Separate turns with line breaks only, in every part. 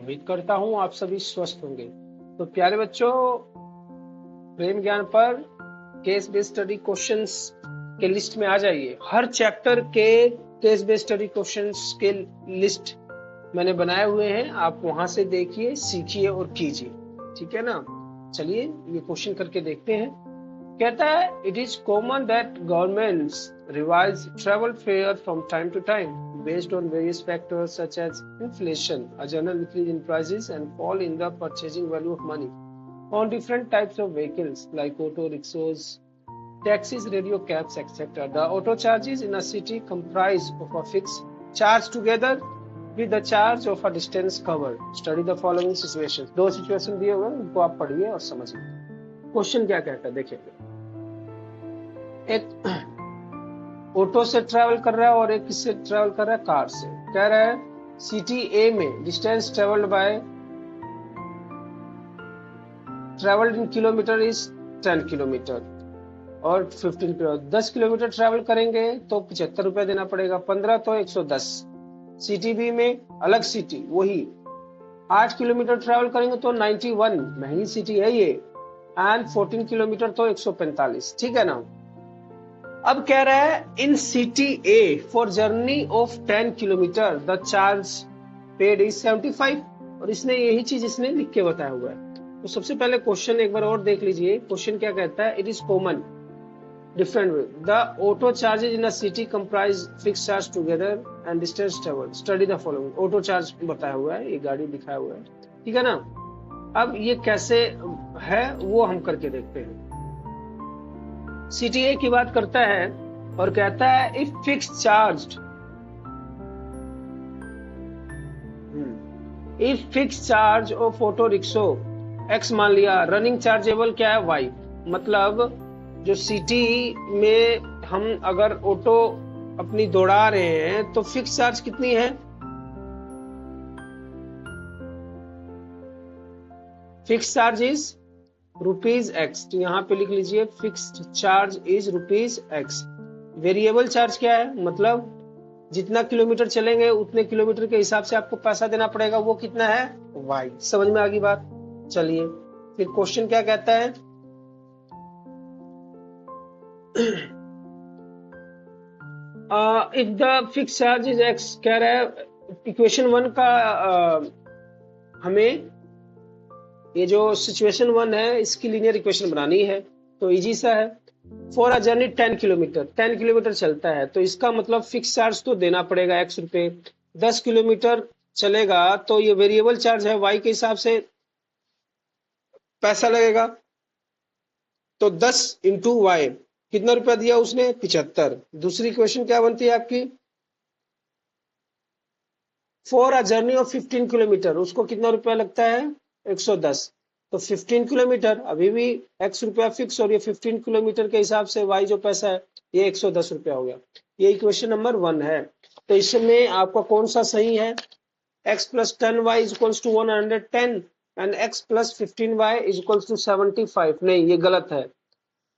उम्मीद करता हूँ आप सभी स्वस्थ होंगे। तो प्यारे बच्चों, प्रेम ज्ञान पर केस बेस्ड स्टडी क्वेश्चंस के लिस्ट में आ जाइए। हर चैप्टर के केस बेस्ड स्टडी क्वेश्चंस के लिस्ट मैंने बनाए हुए हैं, आप वहां से देखिए, सीखिए और कीजिए। ठीक है ना? चलिए ये क्वेश्चन करके देखते हैं। कहता है, it is common that governments revise travel fare from time to time based on various factors such as inflation, a general increase in prices and fall in the purchasing value of money on different types of vehicles like auto rickshaws, taxis, radio cabs, etc. The auto charges in a city comprise of a fixed charge together with the charge of a distance covered. Study the following situations. दो situation दिए हुए हैं, उनको आप पढ़िए और समझिए। Question क्या कहता है देखिए। एक ऑटो से ट्रैवल कर रहा है और एक किससे ट्रैवल कर रहा है? कार से। कह रहा है सिटी ए में distance travelled in kilometre is 10 kilometre और 15 किलोमीटर। 10 किलोमीटर ट्रैवल करेंगे तो 75 रुपए देना पड़ेगा, 15 तो 110। सिटी बी में अलग सिटी वही 8 किलोमीटर ट्रैवल करेंगे तो 91, महंगी सिटी है ये, एंड 14 किलोमीटर तो 145। ठीक है ना? अब कह रहा है इन city A for journey of 10 kilometre the charge paid is 75, और इसने यही चीज इसने लिख के बताया हुआ है। तो सबसे पहले क्वेश्चन एक बार और देख लीजिए। क्वेश्चन क्या कहता है? It is common different way the auto charges in a city comprise fix charge together and distance travel. Study the following. Auto charge बताया हुआ है, ये गाड़ी दिखाया हुआ है। ठीक है ना? अब ये कैसे है वो हम करके देखते हैं। सिटी ए की बात करता है और कहता है if fix charge of auto rickshaw x मान लिया, रनिंग चार्जेबल क्या है? वाई। मतलब जो सिटी में हम अगर ऑटो अपनी दौड़ा रहे हैं तो फिक्स चार्ज कितनी है? Fix charge is rupees x. तो यहाँ पे लिख लीजिए fixed charge is rupees x. Variable charge क्या है? मतलब जितना किलोमीटर चलेंगे उतने किलोमीटर के हिसाब से आपको पैसा देना पड़ेगा, वो कितना है? वाई। समझ में आ गई बात? चलिए फिर क्वेश्चन क्या कहता है? If the fix charge is x, कह रहा है इक्वेशन 1 का हमें ये जो सिचुएशन 1 है इसकी लीनियर इक्वेशन बनानी है, तो इजी सा है। For a journey 10 kilometre, 10 kilometre चलता है तो इसका मतलब फिक्स चार्ज तो देना पड़ेगा x रुपए। 10 किलोमीटर चलेगा तो ये वेरिएबल चार्ज है, y के हिसाब से पैसा लगेगा। तो 10 इंटू वाई, कितना रुपया दिया उसने? 75। दूसरी इक्वेशन क्या बनती है आपकी? For a journey of 15 kilometre, उसको कितना रुपया लगता है? 110। तो 15 किलोमीटर अभी भी x रुपया फिक्स, और ये 15 किलोमीटर के हिसाब से y जो पैसा है ये 110 रुपया हो गया। ये इक्वेशन नंबर 1 है। तो इसमें आपका कौन सा सही है? x plus 10y is equals to 110 एंड x plus 15y is equals to 75। नहीं, ये गलत है।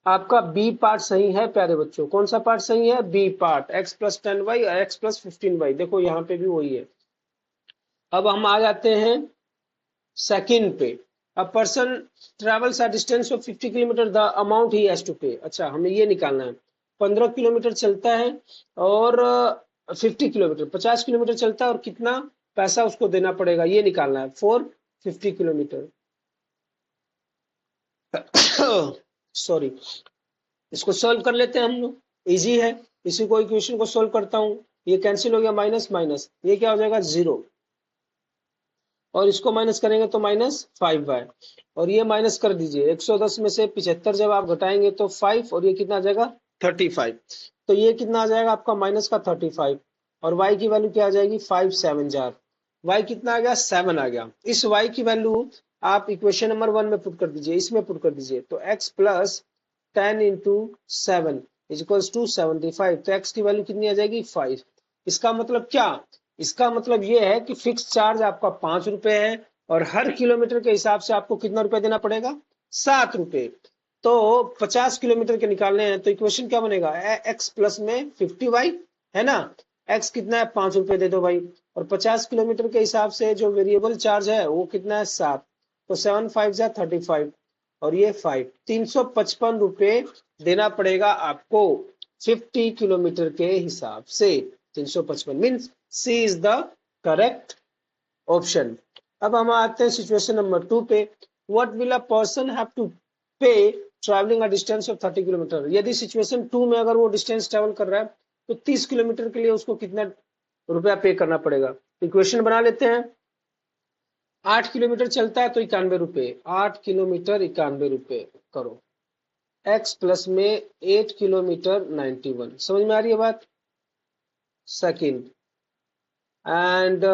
आपका बी पार्ट सही है प्यारे बच्चों। कौन सा पार्ट सही है? B part, x plus 10y और x प्लस 15y। देखो यहाँ पे भी वही है। अब हम आ जाते हैं सेकंड पे। A person travels a distance of 50 kilometre the amount he has to pay. अच्छा, हमें ये निकालना है। 15 किलोमीटर चलता है और 50 किलोमीटर 50 किलोमीटर चलता है और कितना पैसा उसको देना पड़ेगा ये निकालना है फॉर 50 किलोमीटर। सॉरी, इसको सॉल्व कर लेते हैं हम लोग, इजी है। इसी को इक्वेशन को सॉल्व करता हूं, ये कैंसिल हो गया, माइनस माइनस, ये क्या हो जाएगा? 0, और इसको माइनस करेंगे तो -5y, और ये माइनस कर दीजिए। 110 में से 75 जब आप घटाएंगे तो 5, और ये कितना आ जाएगा? 35। तो ये कितना आ जाएगा आपका? माइनस का 35, और y की वैल्यू क्या आ जाएगी? 5 7 जार। y कितना आ गया? 7 आ गया। इस y की वैल्यू आप इक्वेशन नंबर 1 में पुट कर दीजिए, इसमें पुट कर दीजिए। तो x plus 10 into 7 is equals to 75। तो x की वैल्यू कितनी आ जाएगी? 5। इसका मतलब क्या? इसका मतलब ये है कि फिक्स चार्ज आपका 5 रुपए है और हर किलोमीटर के हिसाब से आपको कितना रुपए देना पड़ेगा? 7 रुपए। तो 50 किलोमीटर के निकालने हैं तो इक्वेशन क्या बनेगा? x प्लस में 50y है ना, x कितना है? 5 रुपए दे दो भाई, और 50 किलोमीटर के हिसाब से जो वेरिएबल चार्ज है वो कितना है 7, तो 7 5 जा 35 और ये 5, 355 रुपए देना पड़ेगा आपको 50 किलोमीटर के हिसाब से। 355 means C is the correct option. अब हम आते हैं सिचुएशन नंबर 2 पे। What will a person have to pay traveling a distance of 30 kilometre. यदि सिचुएशन 2 में अगर वो डिस्टेंस ट्रैवल कर रहा है तो 30 किलोमीटर के लिए उसको कितना रुपया पे करना पड़ेगा। इक्वेशन बना लेते हैं। 8 किलोमीटर चलता है तो 91 रुपए, 8 किलोमीटर 91 रुपए करो, x प्लस में 8 किलोमीटर 91। समझ में आ रही है बात। सेकंड एंड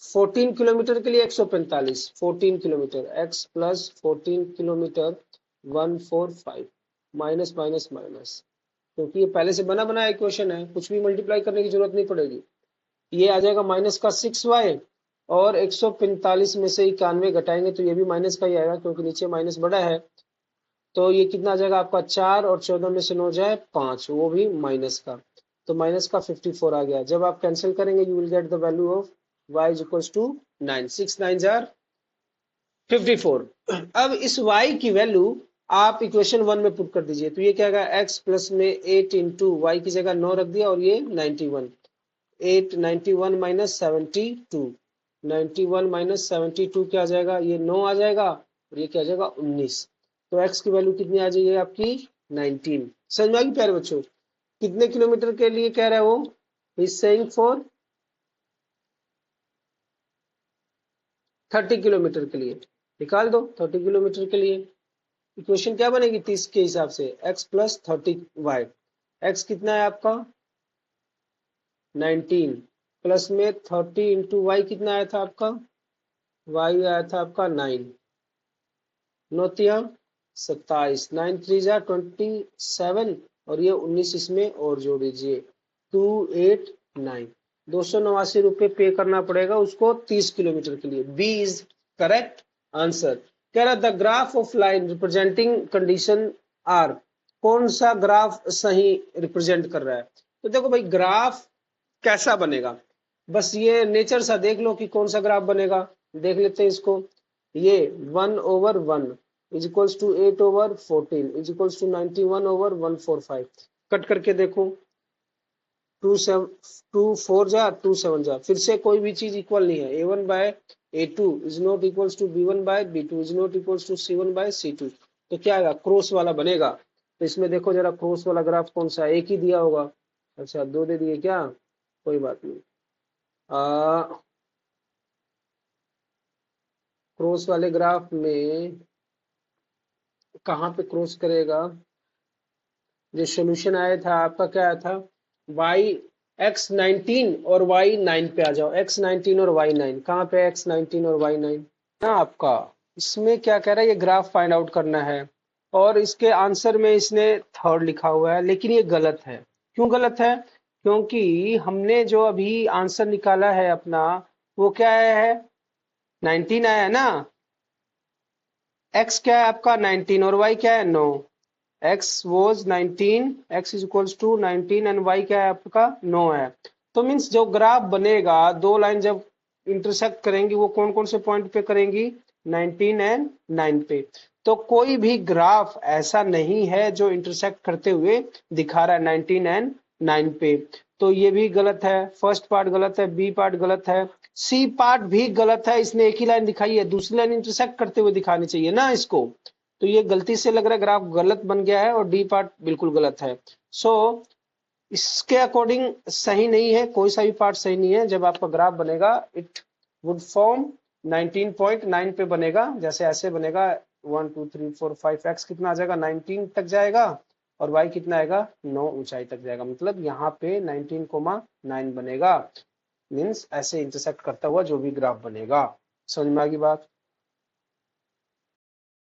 14 किलोमीटर के लिए 145, 14 kilometre x plus 14 kilometre 145 minus minus minus, क्योंकि ये पहले से बना बनाया इक्वेशन है, कुछ भी मल्टीप्लाई करने की जरूरत नहीं पड़ेगी। ये आ जाएगा माइनस का 6y और 145 में से 91 घटाएंगे तो ये भी माइनस का ही आएगा क्योंकि नीचे माइनस बड़ा है। तो ये कितना आ जाएगा आपका 4 और 14 में से 9 जाए 5, वो भी माइनस का, तो माइनस का 54 आ गया। जब आप कैंसिल करेंगे you will get the value of y is equals to 9, 6 9 जार 54। अब इस y की वैल्यू आप इक्वेशन 1 में पुट कर दीजिए, तो ये क्या आएगा x प्लस में 8 इंटू वाई की जगह 9 रख दिया और ये 91, 8 91 माइनस 72, 91 माइनस 72 क्या आ जाएगा, ये 9 आ जाएगा और ये क्या आ जाएगा 19। तो x की वैल्यू कितनी आ जाएगी आपकी 19। समझ में आ गई प्यारे बच्चों। कितने किलोमीटर के लिए कह रहा है वो, इज सेइंग फॉर 30 किलोमीटर के लिए। निकाल दो 30 किलोमीटर के लिए। इक्वेशन क्या बनेगी 30 के हिसाब से, x प्लस 30y। x कितना है आपका 19 प्लस में 30 इंटू वाई कितना आया था आपका, y आया था आपका 9, नौतिया 27, 9 3 जा 27 और ये 19 इसमें और जोड़ दीजिए 289, 289 रुपए पे करना पड़ेगा उसको 30 किलोमीटर के लिए। B is correct answer. कह रहा the graph of line representing condition R, कौन सा ग्राफ सही रिप्रेजेंट कर रहा है। तो देखो भाई ग्राफ कैसा बनेगा, बस ये नेचर सा देख लो कि कौन सा ग्राफ बनेगा। देख लेते हैं इसको। ये 1/1 is equals to 8/14 is equals to 91 over 145। Cut करके देखो 2 4 जा 2 7 जा, फिर से कोई भी चीज इक्वल नहीं है। a1 by a2 is not equals to b1 by b2 is not equals to c1 by c2। तो क्या आएगा क्रॉस वाला बनेगा। तो इसमें देखो जरा क्रॉस वाला ग्राफ कौन सा, एक ही दिया होगा। अच्छा 2 दे दिए क्या, कोई बात नहीं। क्रॉस वाले ग्राफ में कहाँ पे क्रॉस करेगा, जो सोल्यूशन आया था आपका क्या आया था, x19 और y9 पे आ जाओ। x19 और y9 कहाँ पे, x19 और y9 ना आपका। इसमें क्या कह रहा है, ये ग्राफ फाइंड आउट करना है और इसके आंसर में इसने थर्ड लिखा हुआ है, लेकिन ये गलत है। क्यों गलत है, क्योंकि हमने जो अभी आंसर निकाला है अपना वो क्या है 19 आया है ना। x क्या है आपका 19 और y क्या है 9। x was 19, x is equals to 19 and y क्या है आपका 9 है। तो मीन्स जो ग्राफ बनेगा, दो लाइन जब इंटरसेक्ट करेंगी वो कौन कौन से पॉइंट पे करेंगी, 19 एंड 9 पे। तो कोई भी ग्राफ ऐसा नहीं है जो इंटरसेक्ट करते हुए दिखा रहा है 19 एंड 9 पे। तो ये भी गलत है, फर्स्ट पार्ट गलत है, बी पार्ट गलत है, सी पार्ट भी गलत है। इसने एक ही लाइन दिखाई है, दूसरी लाइन इंटरसेक्ट करते हुए दिखानी चाहिए ना इसको। तो ये गलती से लग रहा है ग्राफ गलत बन गया है और डी पार्ट बिल्कुल गलत है। सो इसके अकॉर्डिंग सही नहीं है, कोई सा भी पार्ट सही नहीं है। जब आपका ग्राफ बनेगा इट वुड फॉर्म 19.9 पे बनेगा, जैसे ऐसे बनेगा 1 2 3 4 5, एक्स कितना आ जाएगा 19 तक जाएगा और y कितना आएगा 9 ऊंचाई तक जाएगा। मतलब यहाँ पे 19,9 बनेगा। मीन्स ऐसे इंटरसेक्ट करता हुआ जो भी ग्राफ बनेगा। समझ में आ गई बात।